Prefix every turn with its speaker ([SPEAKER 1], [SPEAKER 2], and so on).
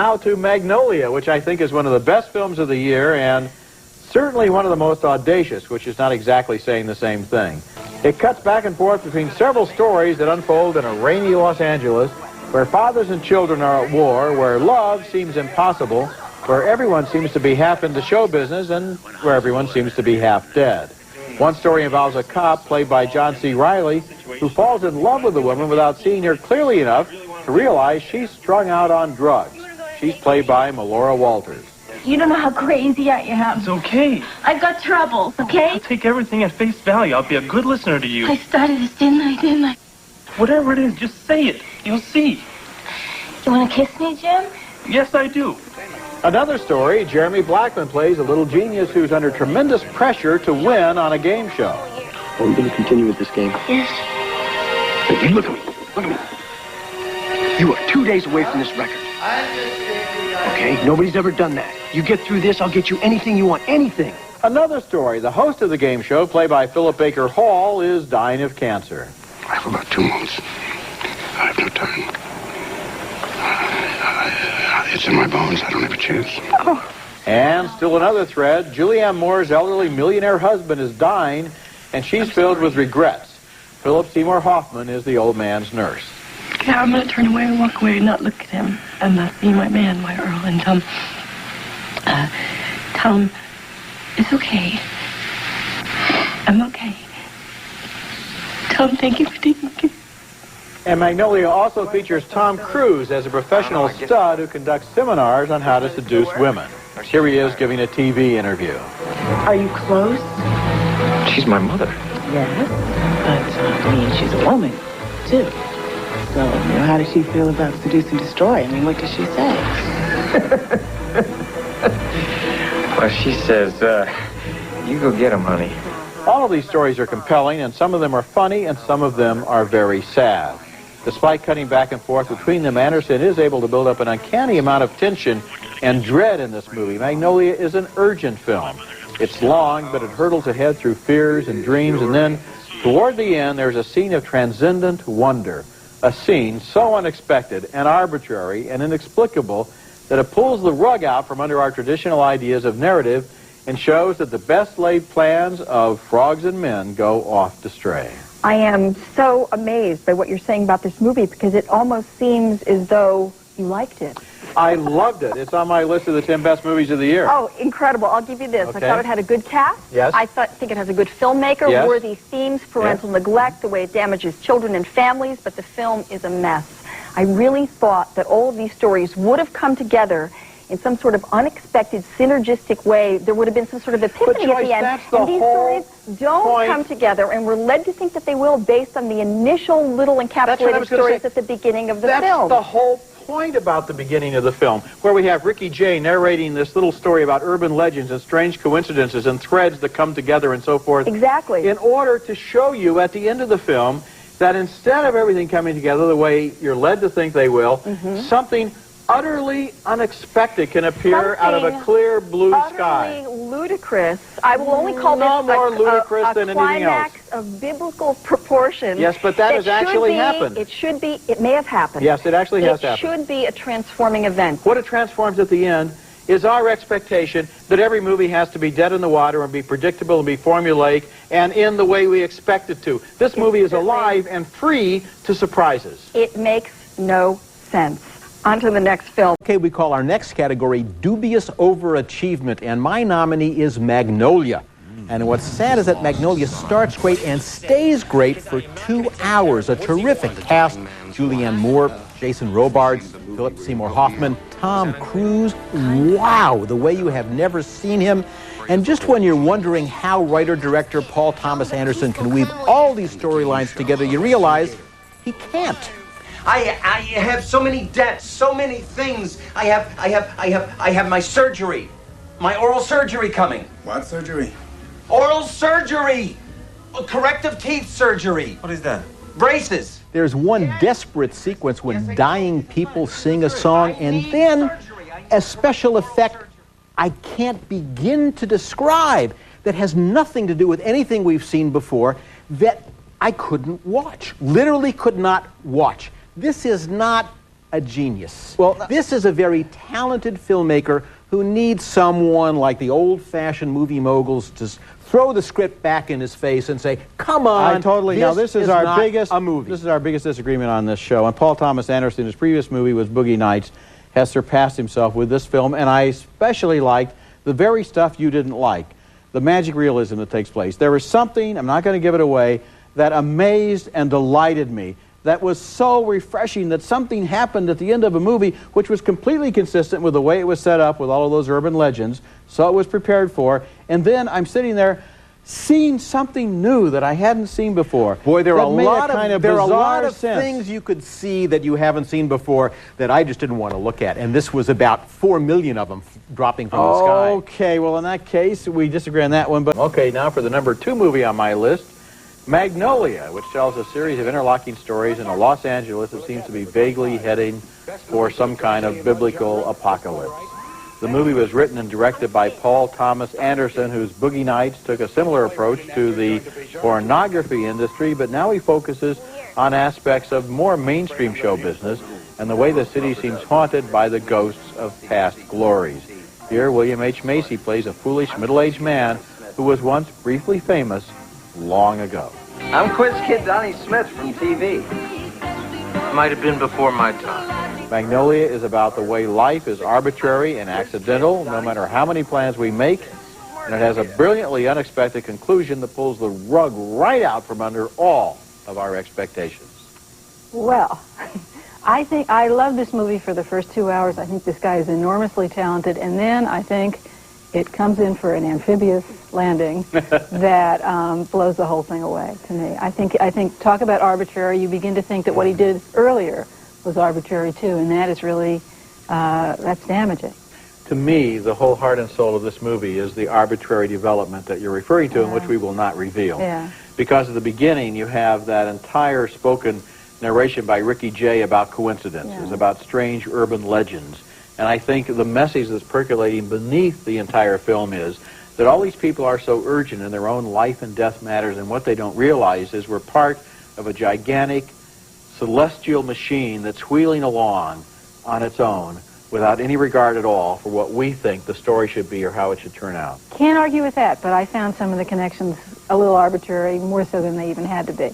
[SPEAKER 1] Now to Magnolia, which I think is one of the best films of the year and certainly one of the most audacious, which is not exactly saying the same thing. It cuts back and forth between several stories that unfold in a rainy Los Angeles, where fathers and children are at war, where love seems impossible, where everyone seems to be half into show business, and where everyone seems to be half dead. One story involves a cop, played by John C. Reilly, who falls in love with a woman without seeing her clearly enough to realize she's strung out on drugs. She's played by Melora Walters.
[SPEAKER 2] You don't know how crazy I am.
[SPEAKER 3] It's okay.
[SPEAKER 2] I've got troubles, okay?
[SPEAKER 3] I'll take everything at face value. I'll be a good listener to you.
[SPEAKER 2] I started this, didn't I?
[SPEAKER 3] Whatever it is, just say it. You'll see.
[SPEAKER 2] You want to kiss me, Jim?
[SPEAKER 3] Yes, I do.
[SPEAKER 1] Another story, Jeremy Blackman plays a little genius who's under tremendous pressure to win on a game show.
[SPEAKER 4] Are we going to continue with this game?
[SPEAKER 2] Yes.
[SPEAKER 4] Hey, look at me. Look at me. You are 2 days away from this record. Okay? Nobody's ever done that. You get through this, I'll get you anything you want. Anything.
[SPEAKER 1] Another story, the host of the game show, played by Philip Baker Hall, is dying of cancer.
[SPEAKER 5] I have about 2 months. I have no time. It's in my bones. I don't have a chance.
[SPEAKER 2] Oh.
[SPEAKER 1] And still another thread, Julianne Moore's elderly millionaire husband is dying, and she's filled with regrets. Philip Seymour Hoffman is the old man's nurse.
[SPEAKER 6] Yeah, I'm going to turn away and walk away and not look at him and not be my man, my Earl. And tell him it's okay. I'm okay. Tell him thank you for taking care.
[SPEAKER 1] And Magnolia also features Tom Cruise as a professional stud who conducts seminars on how to seduce women. Here he is giving a TV interview.
[SPEAKER 6] Are you close?
[SPEAKER 3] She's my mother.
[SPEAKER 6] Yes. But, I mean, she's a woman, too. So, you know, how does she feel about seduce and destroy? I mean, what does she say?
[SPEAKER 7] Well, she says, you go get him, honey.
[SPEAKER 1] All of these stories are compelling, and some of them are funny, and some of them are very sad. Despite cutting back and forth between them, Anderson is able to build up an uncanny amount of tension and dread in this movie. Magnolia is an urgent film. It's long, but it hurtles ahead through fears and dreams, and then, toward the end, there's a scene of transcendent wonder. A scene so unexpected and arbitrary and inexplicable that it pulls the rug out from under our traditional ideas of narrative and shows that the best laid plans of frogs and men go off to stray.
[SPEAKER 8] I am so amazed by what you're saying about this movie because it almost seems as though you liked it.
[SPEAKER 1] I loved it. It's on my list of the 10 best movies of the year.
[SPEAKER 8] Oh, incredible. I'll give you this.
[SPEAKER 1] Okay.
[SPEAKER 8] I thought it had a good cast.
[SPEAKER 1] Yes.
[SPEAKER 8] I think it has a good filmmaker,
[SPEAKER 1] yes.
[SPEAKER 8] worthy themes, parental neglect, the way it damages children and families, but the film is a mess. I really thought that all of these stories would have come together in some sort of unexpected, synergistic way. There would have been some sort of epiphany
[SPEAKER 1] Joyce,
[SPEAKER 8] at the end.
[SPEAKER 1] that's the
[SPEAKER 8] And these
[SPEAKER 1] whole
[SPEAKER 8] stories don't come together, and we're led to think that they will based on the initial little encapsulated stories at the beginning of the film.
[SPEAKER 1] That's the whole point about the beginning of the film, where we have Ricky Jay narrating this little story about urban legends and strange coincidences and threads that come together and so forth.
[SPEAKER 8] Exactly.
[SPEAKER 1] In order to show you at the end of the film that instead of everything coming together the way you're led to think they will, something utterly unexpected can appear out of a clear blue sky.
[SPEAKER 8] Utterly ludicrous. I will only call
[SPEAKER 1] No
[SPEAKER 8] this
[SPEAKER 1] more ludicrous than anything else.
[SPEAKER 8] climax of biblical proportion.
[SPEAKER 1] Yes, but that has actually happened.
[SPEAKER 8] It should be. It may have happened.
[SPEAKER 1] Yes, it actually has happened.
[SPEAKER 8] It should be a transforming event.
[SPEAKER 1] What it transforms at the end is our expectation that every movie has to be dead in the water and be predictable and be formulaic and in the way we expect it to. This movie is alive and free to surprises.
[SPEAKER 8] It makes no sense. On to the next film.
[SPEAKER 9] Okay, we call our next category Dubious Overachievement, and my nominee is Magnolia. And what's sad is that Magnolia starts great and stays great for 2 hours. A terrific cast: Julianne Moore, Jason Robards, Philip Seymour Hoffman, Tom Cruise. Wow, the way you have never seen him. And just when you're wondering how writer-director Paul Thomas Anderson can weave all these storylines together, you realize he can't.
[SPEAKER 10] I have so many debts, so many things. I have my surgery, my oral surgery coming.
[SPEAKER 5] What surgery?
[SPEAKER 10] Oral surgery! Corrective teeth surgery.
[SPEAKER 7] What is that?
[SPEAKER 10] Braces.
[SPEAKER 9] There's one desperate sequence when dying people sing a song, and then a special effect I can't begin to describe that has nothing to do with anything we've seen before that I couldn't watch. Literally could not watch. This is not a genius. Well, this is a very talented filmmaker who needs someone like the old-fashioned movie moguls to throw the script back in his face and say, "Come on,
[SPEAKER 1] This is our biggest
[SPEAKER 9] a movie."
[SPEAKER 1] This is our biggest disagreement on this show. And Paul Thomas Anderson, his previous movie was Boogie Nights, has surpassed himself with this film, and I especially liked the very stuff you didn't like, the magic realism that takes place. There was something, I'm not going to give it away, that amazed and delighted me. That was so refreshing that something happened at the end of a movie which was completely consistent with the way it was set up with all of those urban legends, so it was prepared for, and then I'm sitting there seeing something new that I hadn't seen before.
[SPEAKER 9] Boy, there are a lot of
[SPEAKER 1] sense.
[SPEAKER 9] things you could see that you haven't seen before that I just didn't want to look at, and this was about 4 million of them dropping from the sky.
[SPEAKER 1] Okay, well in that case, we disagree on that one, but okay, now for the number 2 movie on my list, Magnolia, which tells a series of interlocking stories in a Los Angeles that seems to be vaguely heading for some kind of biblical apocalypse. The movie was written and directed by Paul Thomas Anderson, whose Boogie Nights took a similar approach to the pornography industry, but now he focuses on aspects of more mainstream show business and the way the city seems haunted by the ghosts of past glories. Here, William H. Macy plays a foolish middle-aged man who was once briefly famous long ago.
[SPEAKER 10] I'm Quiz Kid Donnie Smith from TV.
[SPEAKER 3] Might have been before my time.
[SPEAKER 1] Magnolia is about the way life is arbitrary and accidental, no matter how many plans we make, and it has a brilliantly unexpected conclusion that pulls the rug right out from under all of our expectations.
[SPEAKER 11] Well, I think I love this movie for the first 2 hours. I think this guy is enormously talented, and then I think it comes in for an amphibious landing that blows the whole thing away to me. I think talk about arbitrary, you begin to think that what he did earlier was arbitrary too, and that is really, that's damaging.
[SPEAKER 1] To me, the whole heart and soul of this movie is the arbitrary development that you're referring to and which we will not reveal.
[SPEAKER 11] Yeah.
[SPEAKER 1] Because at the beginning, you have that entire spoken narration by Ricky Jay about coincidences, about strange urban legends. And I think the message that's percolating beneath the entire film is that all these people are so urgent in their own life and death matters, and what they don't realize is we're part of a gigantic celestial machine that's wheeling along on its own without any regard at all for what we think the story should be or how it should turn out.
[SPEAKER 11] Can't argue with that, but I found some of the connections a little arbitrary, more so than they even had to be.